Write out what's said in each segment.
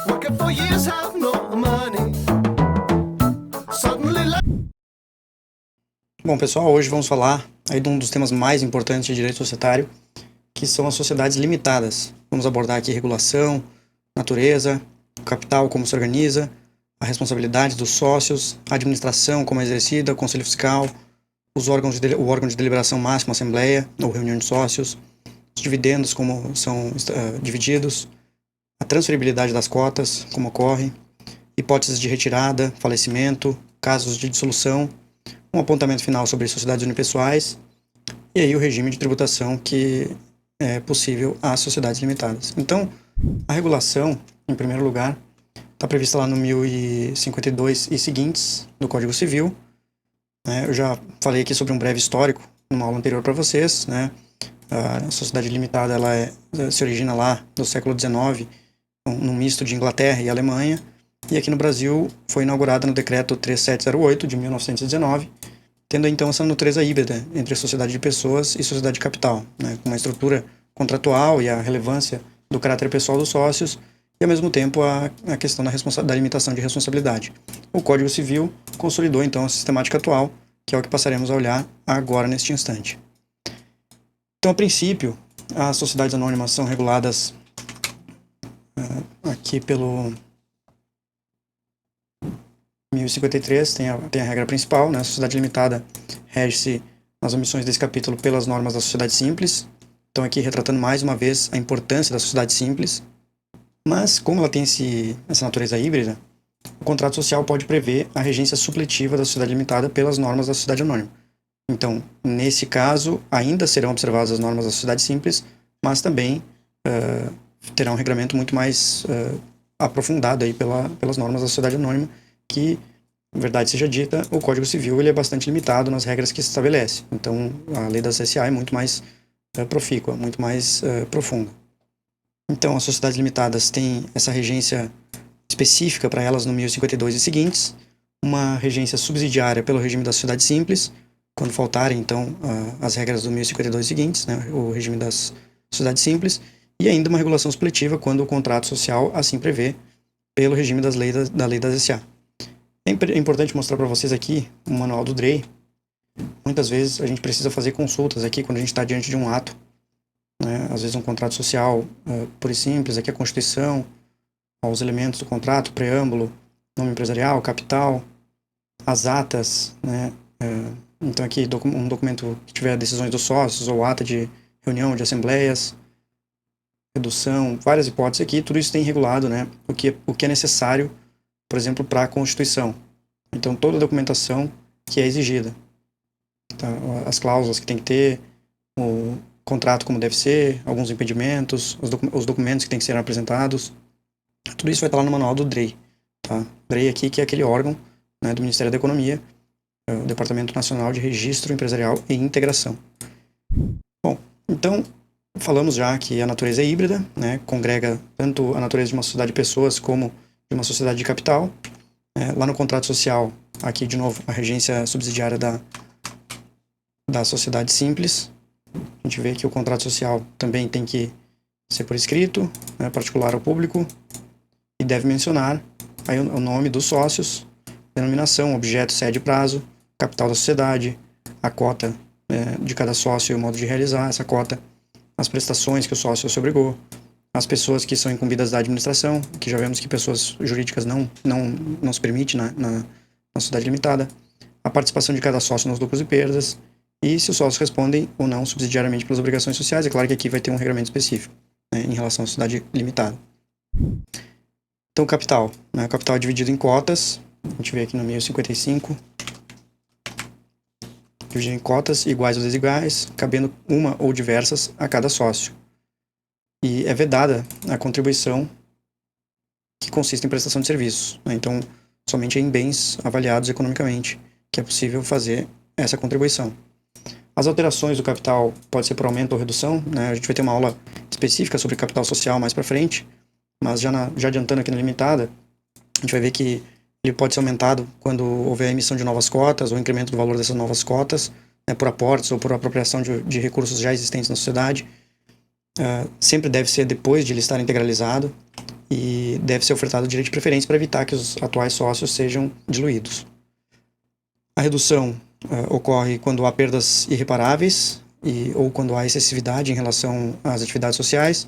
Working for years, have no money. Suddenly Bom, pessoal, hoje vamos falar aí de um dos temas mais importantes de direito societário, que são as sociedades limitadas. Vamos abordar aqui regulação, natureza, o capital, como se organiza, a responsabilidade dos sócios, a administração, como é exercida, o conselho fiscal, o órgão de deliberação máximo, assembleia ou reunião de sócios, os dividendos, como são divididos, a transferibilidade das cotas, como ocorre, hipóteses de retirada, falecimento, casos de dissolução, um apontamento final sobre sociedades unipessoais e aí o regime de tributação que é possível às sociedades limitadas. Então, a regulação, em primeiro lugar, está prevista lá no 1052 e seguintes do Código Civil. Eu já falei aqui sobre um breve histórico numa aula anterior para vocês. A sociedade limitada se origina lá no século XIX, num misto de Inglaterra e Alemanha, e aqui no Brasil foi inaugurada no Decreto 3708 de 1919, tendo então essa natureza híbrida entre a sociedade de pessoas e sociedade de capital, com uma estrutura contratual e a relevância do caráter pessoal dos sócios, e ao mesmo tempo a questão da limitação de responsabilidade. O Código Civil consolidou então a sistemática atual, que é o que passaremos a olhar agora neste instante. Então, a princípio, as sociedades anônimas são reguladas aqui pelo 1053, tem a regra principal, A sociedade limitada rege-se nas omissões desse capítulo pelas normas da sociedade simples. Então, aqui retratando mais uma vez a importância da sociedade simples. Mas, como ela tem essa natureza híbrida, o contrato social pode prever a regência supletiva da sociedade limitada pelas normas da sociedade anônima. Então, nesse caso, ainda serão observadas as normas da sociedade simples, mas também terá um regramento muito mais aprofundado aí pelas normas da sociedade anônima, que, verdade seja dita, o Código Civil ele é bastante limitado nas regras que se estabelece. Então, a lei da CSA é muito mais profícua, muito mais profunda. Então, as sociedades limitadas têm essa regência específica para elas no 1052 e seguintes, uma regência subsidiária pelo regime da sociedade simples, quando faltarem, então, as regras do 1052 e seguintes, o regime das sociedades simples, e ainda uma regulação supletiva quando o contrato social assim prevê, pelo regime da lei das SA. É importante mostrar para vocês aqui o manual do DREI. Muitas vezes a gente precisa fazer consultas aqui quando a gente está diante de um ato. Às vezes um contrato social puro e simples, aqui a Constituição, os elementos do contrato, preâmbulo, nome empresarial, capital, as atas, então aqui um documento que tiver decisões dos sócios ou ata de reunião de assembleias, redução, várias hipóteses aqui, tudo isso tem regulado o que é necessário, por exemplo, para a Constituição. Então, toda a documentação que é exigida. As cláusulas que tem que ter, o contrato como deve ser, alguns impedimentos, os documentos que tem que ser apresentados. Tudo isso vai estar lá no manual do DREI. DREI aqui, que é aquele órgão do Ministério da Economia, o Departamento Nacional de Registro Empresarial e Integração. Bom, então, falamos já que a natureza é híbrida, congrega tanto a natureza de uma sociedade de pessoas como de uma sociedade de capital. Lá no contrato social, aqui de novo, a regência subsidiária da sociedade simples. A gente vê que o contrato social também tem que ser por escrito, particular ao público, e deve mencionar aí o nome dos sócios, denominação, objeto, sede e prazo, capital da sociedade, a cota de cada sócio e o modo de realizar essa cota, as prestações que o sócio se obrigou, as pessoas que são incumbidas da administração, que já vemos que pessoas jurídicas não se permite na sociedade limitada, a participação de cada sócio nos lucros e perdas, e se os sócios respondem ou não subsidiariamente pelas obrigações sociais. É claro que aqui vai ter um regramento específico em relação à sociedade limitada. Então, capital. O capital é dividido em cotas, a gente vê aqui no 1055, dividido em cotas iguais ou desiguais, cabendo uma ou diversas a cada sócio. E é vedada a contribuição que consiste em prestação de serviços. Então, somente em bens avaliados economicamente que é possível fazer essa contribuição. As alterações do capital pode ser por aumento ou redução. A gente vai ter uma aula específica sobre capital social mais para frente, mas já adiantando aqui na limitada, a gente vai ver que ele pode ser aumentado quando houver a emissão de novas cotas ou incremento do valor dessas novas cotas, por aportes ou por apropriação de recursos já existentes na sociedade. sempre deve ser depois de ele estar integralizado e deve ser ofertado o direito de preferência para evitar que os atuais sócios sejam diluídos. A redução ocorre quando há perdas irreparáveis ou quando há excessividade em relação às atividades sociais.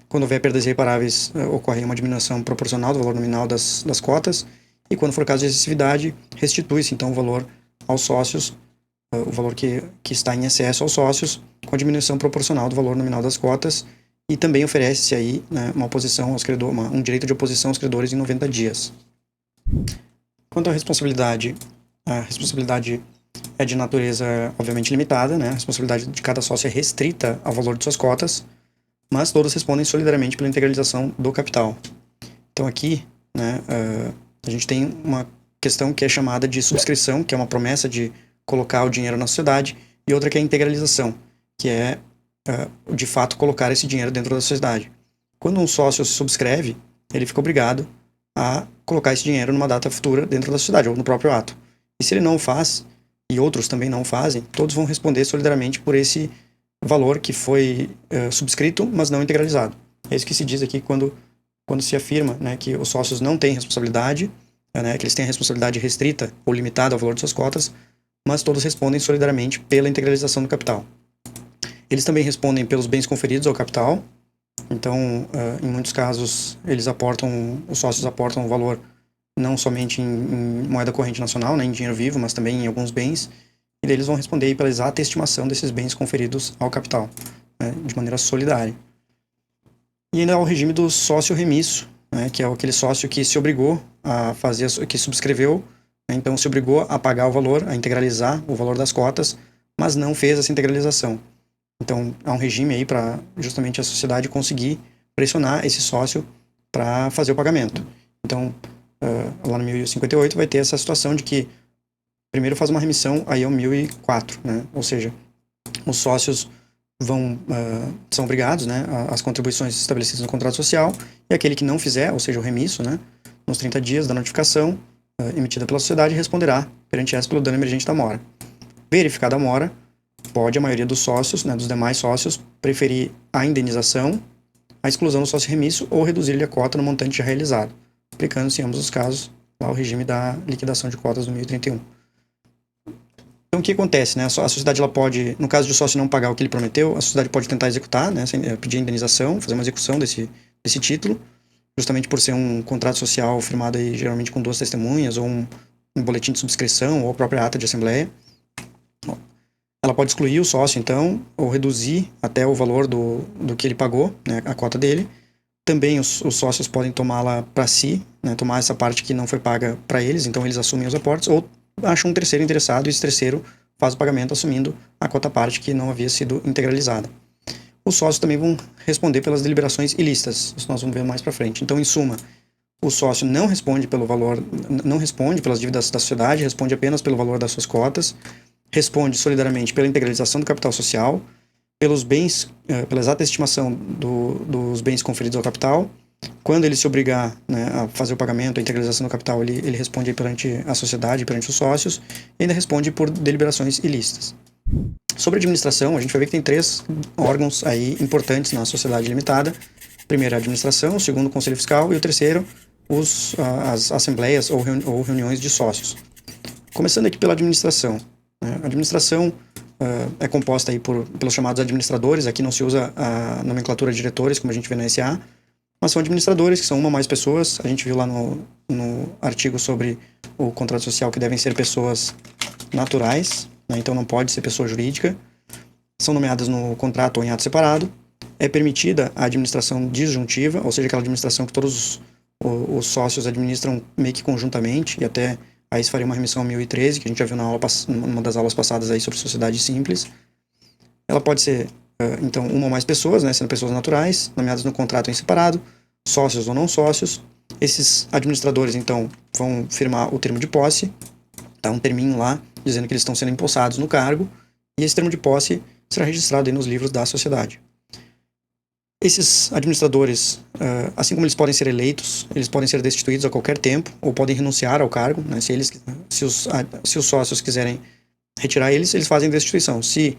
Quando houver perdas irreparáveis, ocorre uma diminuição proporcional do valor nominal das cotas. E quando for caso de excessividade, restitui-se então o valor aos sócios, o valor que está em excesso aos sócios, com a diminuição proporcional do valor nominal das cotas. E também oferece-se aí, né, uma oposição aos credores, um direito de oposição aos credores em 90 dias. Quanto à responsabilidade, a responsabilidade é de natureza, obviamente, limitada, né? A responsabilidade de cada sócio é restrita ao valor de suas cotas, mas todos respondem solidariamente pela integralização do capital. Então aqui, né, a gente tem uma questão que é chamada de subscrição, que é uma promessa de colocar o dinheiro na sociedade, e outra que é a integralização, que é, de fato, colocar esse dinheiro dentro da sociedade. Quando um sócio subscreve, ele fica obrigado a colocar esse dinheiro numa data futura dentro da sociedade, ou no próprio ato. E se ele não o faz, e outros também não o fazem, todos vão responder solidariamente por esse valor que foi subscrito, mas não integralizado. É isso que se diz aqui quando se afirma, né, que os sócios não têm responsabilidade, né, que eles têm a responsabilidade restrita ou limitada ao valor de suas cotas, mas todos respondem solidariamente pela integralização do capital. Eles também respondem pelos bens conferidos ao capital. Então, em muitos casos, os sócios aportam o valor não somente em moeda corrente nacional, né, em dinheiro vivo, mas também em alguns bens, e daí eles vão responder aí pela exata estimação desses bens conferidos ao capital, né, de maneira solidária. E ainda há o regime do sócio remisso, né, que é aquele sócio que se obrigou a fazer, que subscreveu, né, então se obrigou a pagar o valor, a integralizar o valor das cotas, mas não fez essa integralização. Então, há um regime aí para justamente a sociedade conseguir pressionar esse sócio para fazer o pagamento. Então, lá no 1058 vai ter essa situação de que primeiro faz uma remissão aí ao 1004, né? Ou seja, os sócios são obrigados, né, às contribuições estabelecidas no contrato social, e aquele que não fizer, ou seja, o remisso, né, nos 30 dias da notificação emitida pela sociedade, responderá perante essa pelo dano emergente da mora. Verificada a mora, pode a maioria dos sócios, né, dos demais sócios, preferir a indenização, a exclusão do sócio remisso ou reduzir-lhe a cota no montante já realizado, aplicando-se em ambos os casos lá o regime da liquidação de cotas do 1031. Então o que acontece, né? A sociedade ela pode, no caso de o sócio não pagar o que ele prometeu, a sociedade pode tentar executar, né, pedir indenização, fazer uma execução desse título, justamente por ser um contrato social firmado aí, geralmente com 2 testemunhas, ou um boletim de subscrição, ou a própria ata de assembleia. Ela pode excluir o sócio, então, ou reduzir até o valor do que ele pagou, né, a cota dele. Também os sócios podem tomá-la para si, né, tomar essa parte que não foi paga para eles, então eles assumem os aportes, ou acham um terceiro interessado e esse terceiro faz o pagamento assumindo a cota parte que não havia sido integralizada. Os sócios também vão responder pelas deliberações ilícitas, isso nós vamos ver mais para frente. Então, em suma, o sócio não responde pelo valor, não responde pelas dívidas da sociedade, responde apenas pelo valor das suas cotas, responde solidariamente pela integralização do capital social, pelos bens, pela exata estimação dos bens conferidos ao capital. Quando ele se obrigar, né, a fazer o pagamento, a integralização do capital, ele responde perante a sociedade, perante os sócios, e ainda responde por deliberações ilícitas. Sobre a administração, a gente vai ver que tem 3 órgãos aí importantes na sociedade limitada. O primeiro é a administração, o segundo o conselho fiscal e o terceiro as assembleias ou reuniões de sócios. Começando aqui pela administração. A administração é composta aí pelos chamados administradores. Aqui não se usa a nomenclatura de diretores, como a gente vê na SA, mas são administradores, que são uma ou mais pessoas. A gente viu lá no artigo sobre o contrato social que devem ser pessoas naturais, né? Então não pode ser pessoa jurídica. São nomeadas no contrato ou em ato separado. É permitida a administração disjuntiva, ou seja, aquela administração que todos os sócios administram meio que conjuntamente, e até aí se faria uma remissão ao 1013, que a gente já viu numa das aulas passadas aí sobre sociedade simples. Ela pode ser, então, uma ou mais pessoas, né, sendo pessoas naturais, nomeadas no contrato em separado, sócios ou não sócios. Esses administradores, então, vão firmar o termo de posse, tá, um terminho lá, dizendo que eles estão sendo empossados no cargo, e esse termo de posse será registrado aí nos livros da sociedade. Esses administradores, assim como eles podem ser eleitos, eles podem ser destituídos a qualquer tempo, ou podem renunciar ao cargo, né? Se os sócios quiserem retirar eles fazem destituição. Se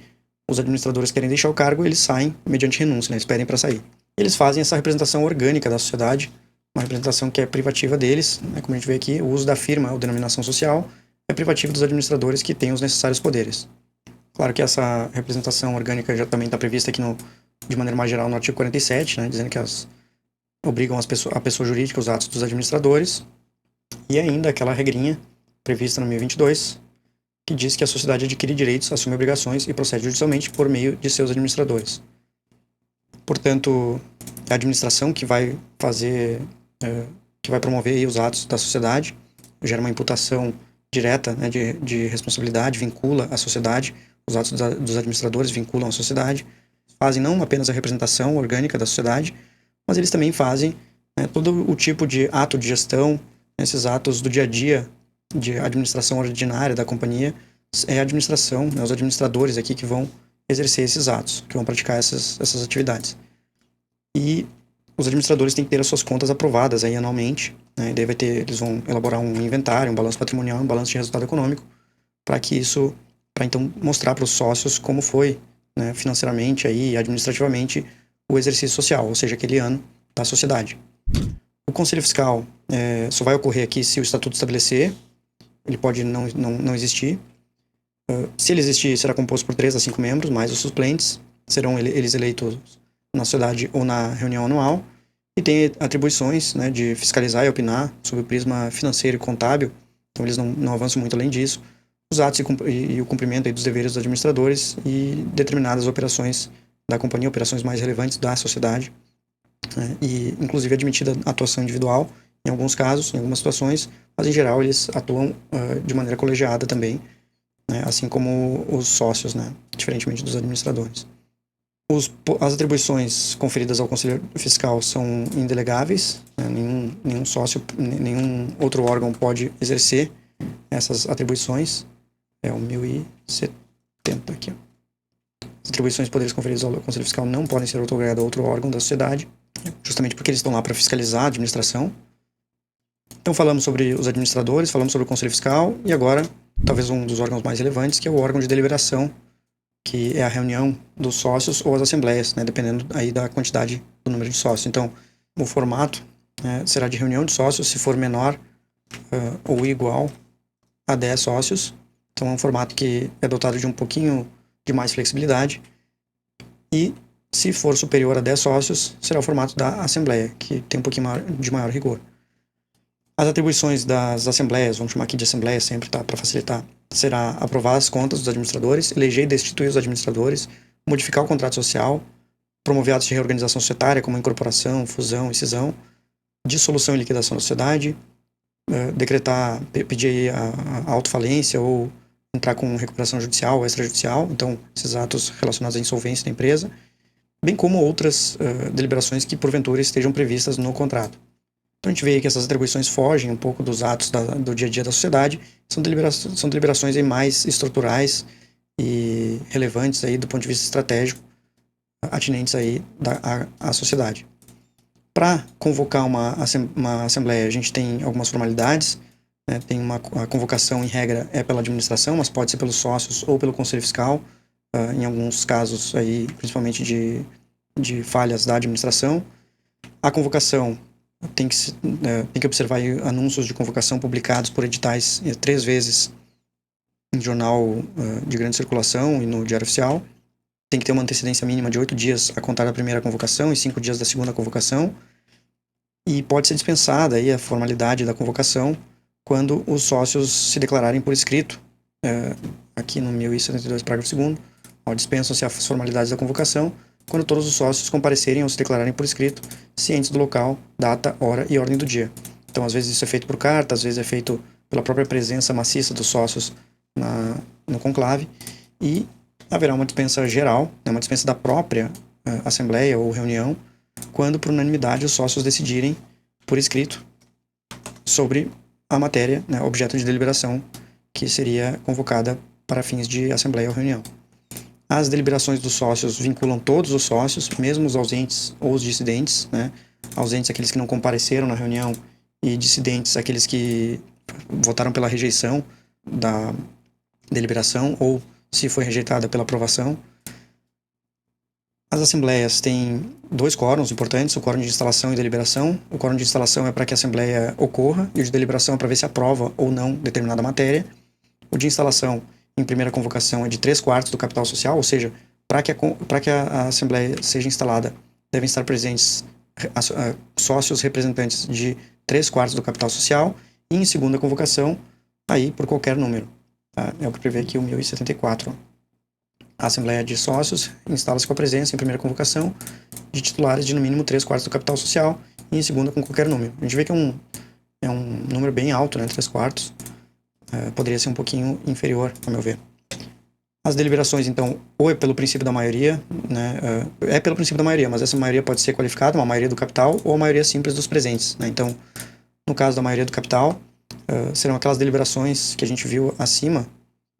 os administradores querem deixar o cargo, eles saem mediante renúncia, né? Eles pedem para sair. Eles fazem essa representação orgânica da sociedade, uma representação que é privativa deles, né? Como a gente vê aqui, o uso da firma ou denominação social é privativo dos administradores que têm os necessários poderes. Claro que essa representação orgânica já também está prevista aqui de maneira mais geral no artigo 47, né? Dizendo que obrigam a pessoa jurídica os atos dos administradores, e ainda aquela regrinha prevista no 1022, que diz que a sociedade adquire direitos, assume obrigações e procede judicialmente por meio de seus administradores. Portanto, é a administração que vai que vai promover aí os atos da sociedade, gera uma imputação direta, né, de responsabilidade, vincula a sociedade, os atos dos administradores vinculam a sociedade, fazem não apenas a representação orgânica da sociedade, mas eles também fazem, né, todo o tipo de ato de gestão, esses atos do dia a dia de administração ordinária da companhia, é a administração, né, os administradores aqui que vão exercer esses atos, que vão praticar essas atividades. E os administradores têm que ter as suas contas aprovadas aí anualmente, né, e daí eles vão elaborar um inventário, um balanço patrimonial, um balanço de resultado econômico, para então mostrar para os sócios como foi, né, financeiramente aí, administrativamente, o exercício social, ou seja, aquele ano da sociedade. O conselho fiscal só vai ocorrer aqui se o estatuto estabelecer, ele pode não existir. Se ele existir, será composto por 3 a 5 membros, mais os suplentes, serão eles eleitos na sociedade ou na reunião anual, e tem atribuições, né, de fiscalizar e opinar sobre o prisma financeiro e contábil, então eles não avançam muito além disso, os atos e o cumprimento aí dos deveres dos administradores e determinadas operações da companhia, operações mais relevantes da sociedade, né, e inclusive admitida atuação individual em alguns casos, em algumas situações, mas em geral eles atuam de maneira colegiada também, né, assim como os sócios, né, diferentemente dos administradores. As atribuições conferidas ao Conselho Fiscal são indelegáveis, né, nenhum sócio, nenhum outro órgão pode exercer essas atribuições. É o 1070 aqui. As atribuições e poderes conferidos ao Conselho Fiscal não podem ser outorgadas a outro órgão da sociedade, justamente porque eles estão lá para fiscalizar a administração. Então falamos sobre os administradores, falamos sobre o Conselho Fiscal, e agora talvez um dos órgãos mais relevantes, que é o órgão de deliberação, que é a reunião dos sócios ou as assembleias, né, dependendo aí da quantidade do número de sócios. Então, o formato será de reunião de sócios, se for menor ou igual a 10 sócios. Então, é um formato que é dotado de um pouquinho de mais flexibilidade. E, se for superior a 10 sócios, será o formato da assembleia, que tem um pouquinho de maior rigor. As atribuições das assembleias, vamos chamar aqui de assembleia sempre, tá, para facilitar, será aprovar as contas dos administradores, eleger e destituir os administradores, modificar o contrato social, promover atos de reorganização societária, como incorporação, fusão e cisão, dissolução e liquidação da sociedade, decretar, pedir a autofalência ou entrar com recuperação judicial ou extrajudicial, então esses atos relacionados à insolvência da empresa, bem como outras deliberações que porventura estejam previstas no contrato. Então a gente vê que essas atribuições fogem um pouco dos atos do dia a dia da sociedade, são deliberações aí mais estruturais e relevantes aí do ponto de vista estratégico, atinentes aí à sociedade. Para convocar uma assembleia, a gente tem algumas formalidades, né? Tem a convocação, em regra, é pela administração, mas pode ser pelos sócios ou pelo Conselho Fiscal, em alguns casos aí, principalmente de falhas da administração. A convocação tem que observar aí anúncios de convocação publicados por editais 3 vezes em jornal de grande circulação e no Diário Oficial. Tem que ter uma antecedência mínima de 8 dias a contar da primeira convocação e 5 dias da segunda convocação. E pode ser dispensada aí a formalidade da convocação quando os sócios se declararem por escrito. Aqui no 1072, parágrafo 2º, dispensam-se as formalidades da convocação quando todos os sócios comparecerem ou se declararem por escrito, cientes do local, data, hora e ordem do dia. Então, às vezes isso é feito por carta, às vezes é feito pela própria presença maciça dos sócios no conclave, e haverá uma dispensa geral, né, uma dispensa da própria assembleia ou reunião, quando, por unanimidade, os sócios decidirem por escrito sobre a matéria, né, objeto de deliberação, que seria convocada para fins de assembleia ou reunião. As deliberações dos sócios vinculam todos os sócios, mesmo os ausentes ou os dissidentes, né? Ausentes aqueles que não compareceram na reunião e dissidentes aqueles que votaram pela rejeição da deliberação ou se foi rejeitada pela aprovação. As assembleias têm dois quórums importantes, o quórum de instalação e deliberação. O quórum de instalação é para que a assembleia ocorra, e o de deliberação é para ver se aprova ou não determinada matéria. O de instalação, em primeira convocação, é de 3/4 do capital social, ou seja, para que a assembleia seja instalada, devem estar presentes sócios representantes de 3/4 do capital social, e em segunda convocação, aí por qualquer número. Tá? É o que prevê aqui o 1074. A Assembleia de Sócios instala-se com a presença, em primeira convocação, de titulares de no mínimo 3/4 do capital social, e em segunda com qualquer número. A gente vê que é um número bem alto, né? 3/4. Poderia ser um pouquinho inferior, a meu ver. As deliberações, então, ou é pelo princípio da maioria, né? É pelo princípio da maioria, mas essa maioria pode ser qualificada, uma maioria do capital, ou a maioria simples dos presentes, né? Então, no caso da maioria do capital, serão aquelas deliberações que a gente viu acima,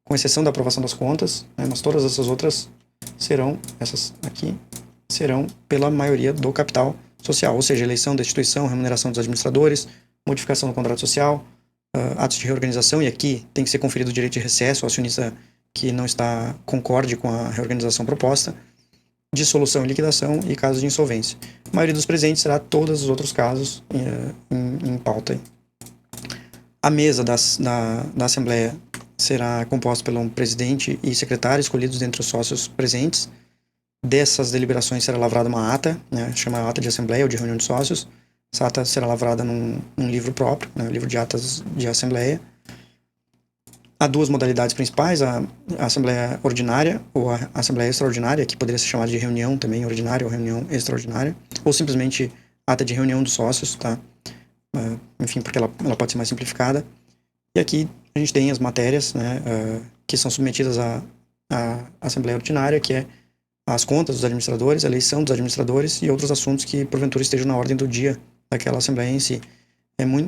com exceção da aprovação das contas, né? Mas todas essas outras essas aqui, serão pela maioria do capital social, ou seja, eleição, destituição, remuneração dos administradores, modificação do contrato social, atos de reorganização, e aqui tem que ser conferido o direito de recesso ao acionista que não concorde com a reorganização proposta, dissolução e liquidação e casos de insolvência. A maioria dos presentes será todos os outros casos em pauta. A mesa da Assembleia será composta por um presidente e secretário escolhidos dentre os sócios presentes. Dessas deliberações será lavrada uma ata, né, chama ata de Assembleia ou de reunião de sócios. Essa ata será lavrada num livro próprio, né, livro de atas de Assembleia. Há duas modalidades principais, a Assembleia Ordinária ou a Assembleia Extraordinária, que poderia ser chamada de reunião também ordinária ou reunião extraordinária, ou simplesmente ata de reunião dos sócios, tá? Enfim, porque ela pode ser mais simplificada. E aqui a gente tem as matérias, né, que são submetidas à Assembleia Ordinária, que é as contas dos administradores, a eleição dos administradores e outros assuntos que porventura estejam na ordem do dia daquela Assembleia em si.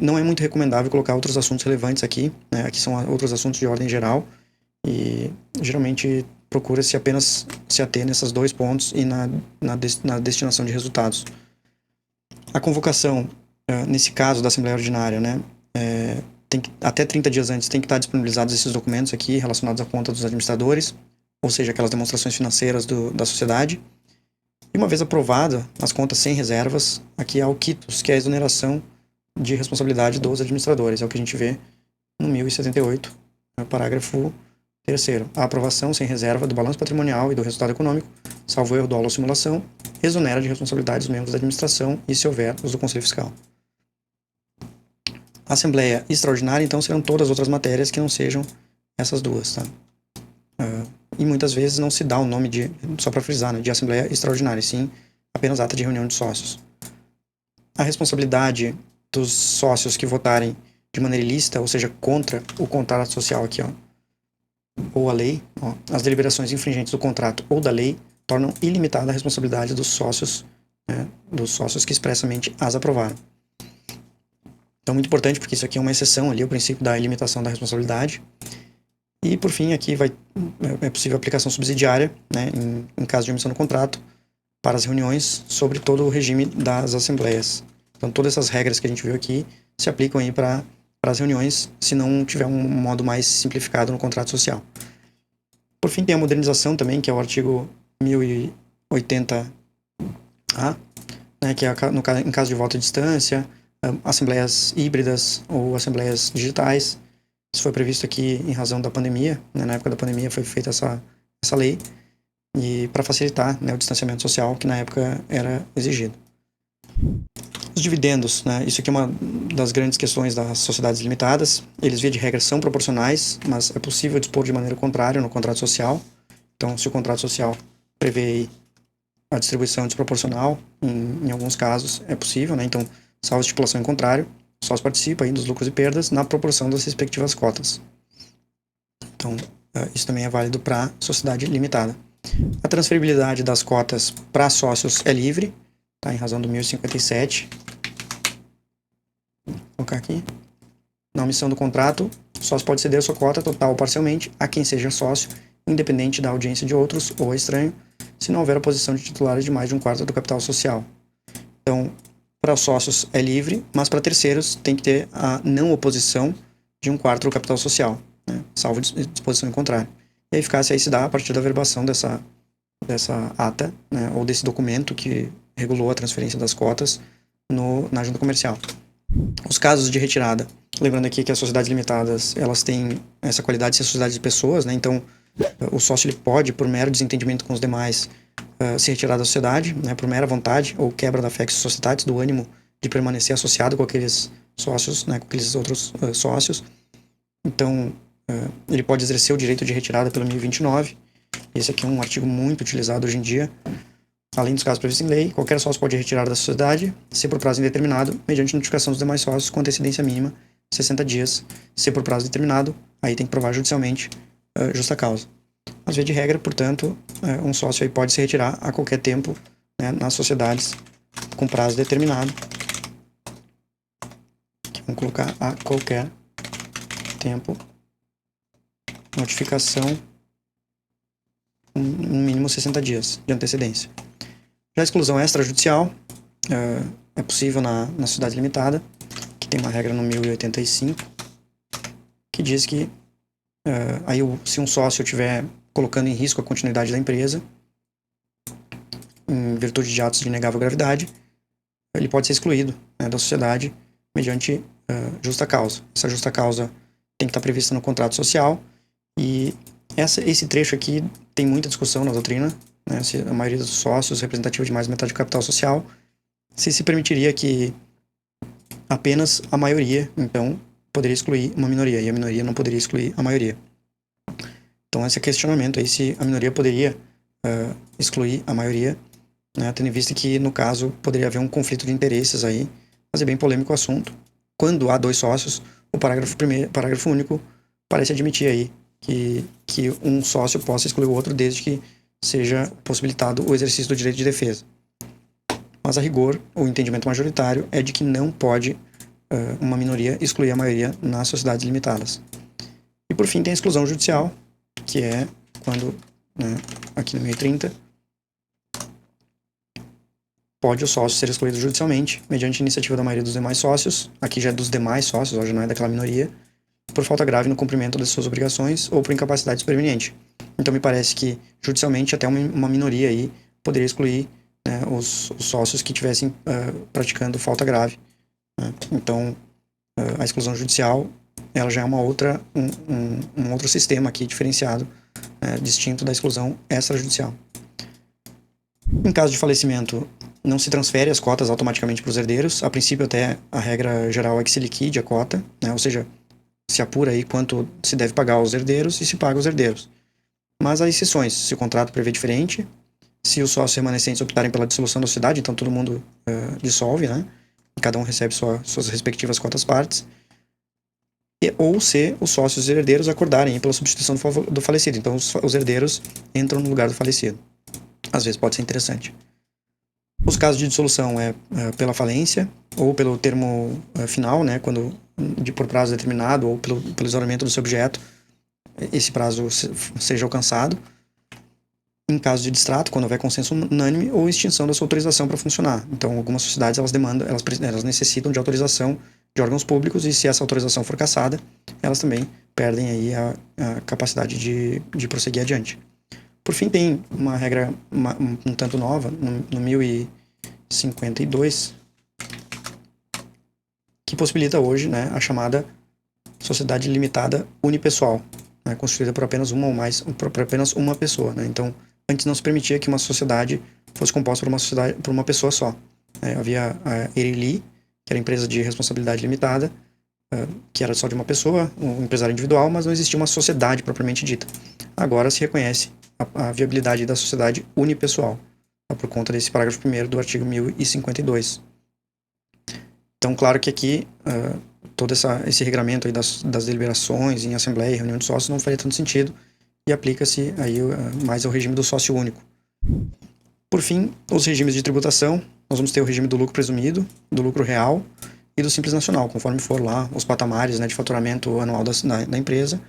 Não é muito recomendável colocar outros assuntos relevantes aqui, né? Aqui são outros assuntos de ordem geral, e geralmente procura-se apenas se ater nesses dois pontos e na destinação de resultados. A convocação, nesse caso da Assembleia Ordinária, né, até 30 dias antes tem que estar disponibilizados esses documentos aqui relacionados à conta dos administradores, ou seja, aquelas demonstrações financeiras da sociedade. E uma vez aprovada as contas sem reservas, aqui há o quitus, que é a exoneração de responsabilidade dos administradores. É o que a gente vê no 1078, no parágrafo 3º. A aprovação sem reserva do balanço patrimonial e do resultado econômico, salvo erro, dolo ou simulação, exonera de responsabilidade os membros da administração e, se houver, os do Conselho Fiscal. A Assembleia Extraordinária, então, serão todas as outras matérias que não sejam essas duas, tá? E muitas vezes não se dá o nome só para frisar, né, de Assembleia Extraordinária, sim apenas ata de reunião de sócios. A responsabilidade dos sócios que votarem de maneira ilícita, ou seja, contra o contrato social aqui, ó, ou a lei, ó, as deliberações infringentes do contrato ou da lei tornam ilimitada a responsabilidade dos sócios, né, que expressamente as aprovaram. Então, muito importante, porque isso aqui é uma exceção ali, o princípio da ilimitação da responsabilidade. E, por fim, aqui é possível aplicação subsidiária, né, em caso de omissão do contrato, para as reuniões, sobre todo o regime das assembleias. Então, todas essas regras que a gente viu aqui se aplicam aí para as reuniões, se não tiver um modo mais simplificado no contrato social. Por fim, tem a modernização também, que é o artigo 1080-A, né, que é em caso de voto à distância, assembleias híbridas ou assembleias digitais. Isso foi previsto aqui em razão da pandemia, né? Na época da pandemia foi feita essa lei, e para facilitar, né, o distanciamento social que na época era exigido. Os dividendos, né? Isso aqui é uma das grandes questões das sociedades limitadas. Eles, via de regra, são proporcionais, mas é possível dispor de maneira contrária no contrato social. Então, se o contrato social prevê a distribuição desproporcional, em alguns casos é possível, né? Então, salvo estipulação em contrário, o sócio participa aí dos lucros e perdas na proporção das respectivas cotas. Então, isso também é válido para sociedade limitada. A transferibilidade das cotas para sócios é livre, tá, em razão do 1057. Vou colocar aqui. Na omissão do contrato, o sócio pode ceder a sua cota total ou parcialmente a quem seja sócio, independente da audiência de outros ou a estranho, se não houver oposição de titulares de mais de 1/4 do capital social. Então, para os sócios é livre, mas para terceiros tem que ter a não oposição de 1/4 do capital social, né, salvo disposição em contrário. E a eficácia aí se dá a partir da verbação dessa dessa ata, né, ou desse documento que regulou a transferência das cotas na junta comercial. Os casos de retirada, lembrando aqui que as sociedades limitadas, elas têm essa qualidade de ser sociedades de pessoas, né, então o sócio ele pode, por mero desentendimento com os demais, se retirar da sociedade, né, por mera vontade, ou quebra da fectis societatis, do ânimo de permanecer associado com aqueles sócios, né, com aqueles outros sócios. Então, ele pode exercer o direito de retirada pelo 1029. Esse aqui é um artigo muito utilizado hoje em dia. Além dos casos previstos em lei, qualquer sócio pode retirar da sociedade, se por prazo indeterminado, mediante notificação dos demais sócios, com antecedência mínima, 60 dias. Se por prazo determinado, aí tem que provar judicialmente justa causa. Mas, via de regra, portanto, um sócio aí pode se retirar a qualquer tempo, né, nas sociedades com prazo determinado. Aqui, vamos colocar a qualquer tempo, notificação, no mínimo 60 dias de antecedência. Já a exclusão extrajudicial é possível na sociedade limitada, que tem uma regra no 1085, que diz que aí se um sócio estiver colocando em risco a continuidade da empresa, em virtude de atos de inegável gravidade, ele pode ser excluído, né, da sociedade mediante justa causa. Essa justa causa tem que estar prevista no contrato social, e esse trecho aqui tem muita discussão na doutrina, né, se a maioria dos sócios representativa de mais da metade do capital social, se permitiria que apenas a maioria, então, poderia excluir uma minoria, e a minoria não poderia excluir a maioria. Então, esse questionamento aí, se a minoria poderia excluir a maioria, né, tendo em vista que, no caso, poderia haver um conflito de interesses aí, mas é bem polêmico o assunto. Quando há dois sócios, o parágrafo único parece admitir aí que um sócio possa excluir o outro desde que seja possibilitado o exercício do direito de defesa. Mas, a rigor, o entendimento majoritário é de que não pode uma minoria excluir a maioria nas sociedades limitadas. E, por fim, tem a exclusão judicial, que é quando, né, aqui no 1030, pode o sócio ser excluído judicialmente, mediante iniciativa da maioria dos demais sócios, aqui já é dos demais sócios, hoje não é daquela minoria, por falta grave no cumprimento das suas obrigações ou por incapacidade superveniente. Então, me parece que, judicialmente, até uma minoria aí poderia excluir, né, os sócios que estivessem praticando falta grave, né? Então, a exclusão judicial, ela já é um outro sistema aqui diferenciado, distinto da exclusão extrajudicial. Em caso de falecimento, não se transfere as cotas automaticamente para os herdeiros. A princípio, até a regra geral é que se liquide a cota, né? Ou seja, se apura aí quanto se deve pagar aos herdeiros e se paga aos herdeiros. Mas há exceções, se o contrato prevê diferente, se os sócios remanescentes optarem pela dissolução da sociedade, então todo mundo dissolve, né? Cada um recebe suas respectivas cotas partes. Ou se os sócios e herdeiros acordarem pela substituição do falecido. Então os herdeiros entram no lugar do falecido. Às vezes pode ser interessante. Os casos de dissolução é pela falência ou pelo termo final, né, quando por prazo determinado ou pelo isolamento do seu objeto, esse prazo seja alcançado. Em caso de distrato, quando houver consenso unânime ou extinção da sua autorização para funcionar. Então, algumas sociedades elas necessitam de autorização de órgãos públicos, e se essa autorização for cassada, elas também perdem aí a capacidade de prosseguir adiante. Por fim, tem uma regra um tanto nova, no 1052, que possibilita hoje, né, a chamada sociedade limitada unipessoal, né, constituída por apenas uma pessoa, né? Então, antes não se permitia que uma sociedade fosse composta por uma pessoa só. Havia a Ereili, que era empresa de responsabilidade limitada, que era só de uma pessoa, um empresário individual, mas não existia uma sociedade propriamente dita. Agora se reconhece a viabilidade da sociedade unipessoal, por conta desse parágrafo 1º do artigo 1052. Então, claro que aqui todo esse regramento aí das deliberações em assembleia e reunião de sócios não faria tanto sentido, e aplica-se aí mais ao regime do sócio único. Por fim, os regimes de tributação, nós vamos ter o regime do lucro presumido, do lucro real e do simples nacional, conforme for lá os patamares, né, de faturamento anual da empresa,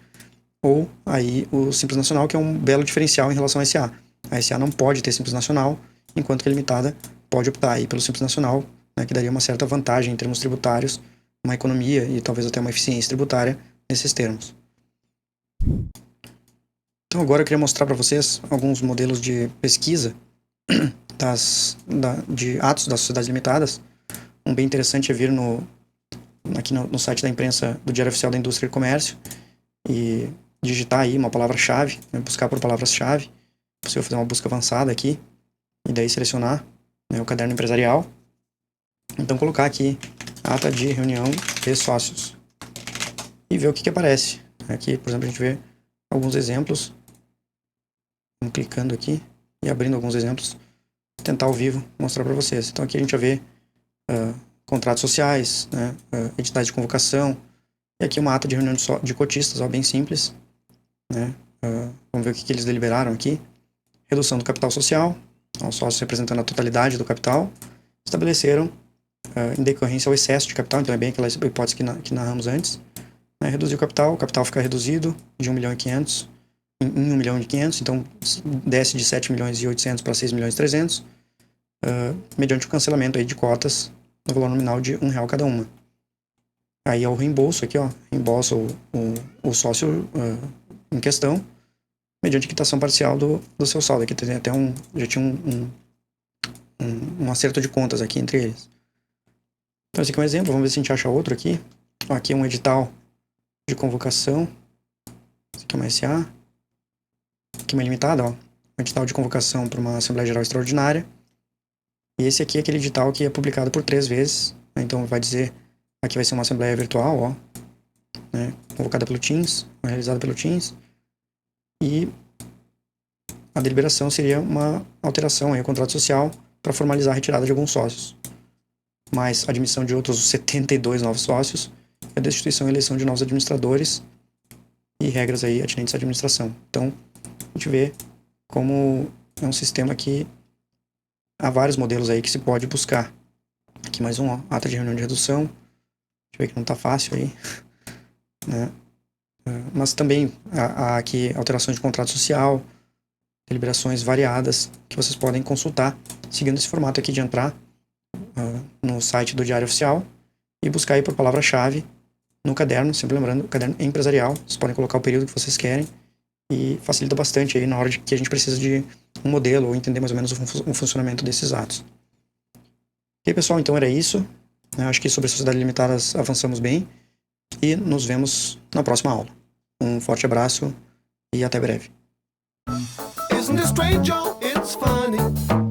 ou aí o simples nacional, que é um belo diferencial em relação à SA. A SA não pode ter simples nacional, enquanto que a limitada pode optar aí pelo simples nacional, né, que daria uma certa vantagem em termos tributários, uma economia e talvez até uma eficiência tributária nesses termos. Então agora eu queria mostrar para vocês alguns modelos de pesquisa de atos das sociedades limitadas. Um bem interessante é vir aqui no site da imprensa do Diário Oficial da Indústria e Comércio e digitar aí uma palavra-chave, né, buscar por palavras-chave. É possível fazer uma busca avançada aqui e daí selecionar, né, o caderno empresarial. Então colocar aqui ata de reunião de sócios e ver o que aparece. Aqui, por exemplo, a gente vê alguns exemplos. Vamos clicando aqui e abrindo alguns exemplos, tentar ao vivo mostrar para vocês. Então aqui a gente já vê contratos sociais, né, entidade de convocação, e aqui uma ata de reunião de cotistas, ó, bem simples. Né? Vamos ver o que eles deliberaram aqui. Redução do capital social, os sócios representando a totalidade do capital, estabeleceram, em decorrência ao excesso de capital, então é bem aquela hipótese que narramos antes, né? Reduzir o capital fica reduzido de 1 milhão e 500 em 1 milhão e 500, então desce de 7 milhões e 800 para 6 milhões e 300, mediante o cancelamento aí de cotas no valor nominal de R$1 cada uma. Aí é o reembolso aqui, ó, reembolsa o sócio em questão, mediante quitação parcial do seu saldo. Aqui tem até já tinha um acerto de contas aqui entre eles. Então esse aqui é um exemplo, vamos ver se a gente acha outro aqui. Ó, aqui é um edital de convocação, esse aqui é uma SA, aqui é uma limitada, ó, um edital de convocação para uma Assembleia Geral Extraordinária. E esse aqui é aquele edital que é publicado por 3 vezes, né? Então vai dizer, aqui vai ser uma Assembleia virtual, ó, né, convocada pelo Teams, realizada pelo Teams, e a deliberação seria uma alteração aí ao contrato social para formalizar a retirada de alguns sócios, mais a admissão de outros 72 novos sócios, e a destituição e eleição de novos administradores e regras aí atinentes à administração. Então, a gente vê como é um sistema que há vários modelos aí que se pode buscar. Aqui mais um, ó, ata de reunião de redução. Deixa eu ver que não está fácil aí, né? Mas também há aqui alterações de contrato social, deliberações variadas que vocês podem consultar seguindo esse formato aqui de entrar no site do Diário Oficial e buscar aí por palavra-chave no caderno, sempre lembrando, o caderno empresarial. Vocês podem colocar o período que vocês querem e facilita bastante aí na hora que a gente precisa de um modelo ou entender mais ou menos o funcionamento desses atos. Ok, pessoal, então era isso. Eu acho que sobre sociedades limitadas avançamos bem e nos vemos na próxima aula. Um forte abraço e até breve. Isn't it strange, Joe? It's funny.